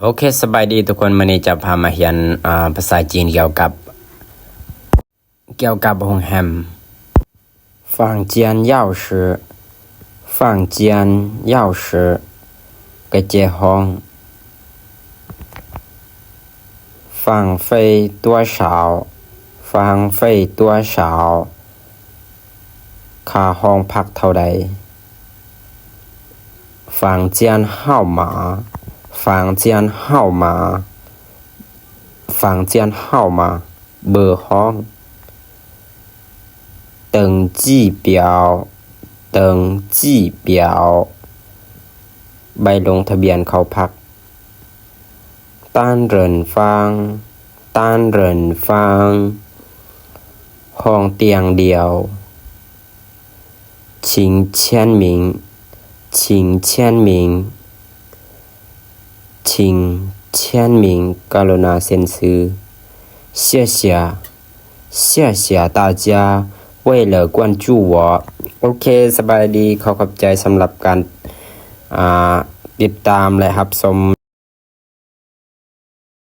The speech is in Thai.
โอเคสบายดีทุกคนวันนี้จะพามาเรียนภาษาจีนเกี่ยวกับโรงแรม房间钥匙房间钥匙กระเจห้อง房费多少房费多少ค่าห้องพักเท่าใด房间号码房间号码房间号码เบอร์ห้อง登记表登记表ใบลงทะเบียนเข้าพัก单人房单人房ห้องเตียงเดียว请签名请签名请签名กรุณาเซ็นชื่อ谢谢谢谢大家为了关注我โอเคสบายดีขอบใจสำหรับการติดตามและรับชม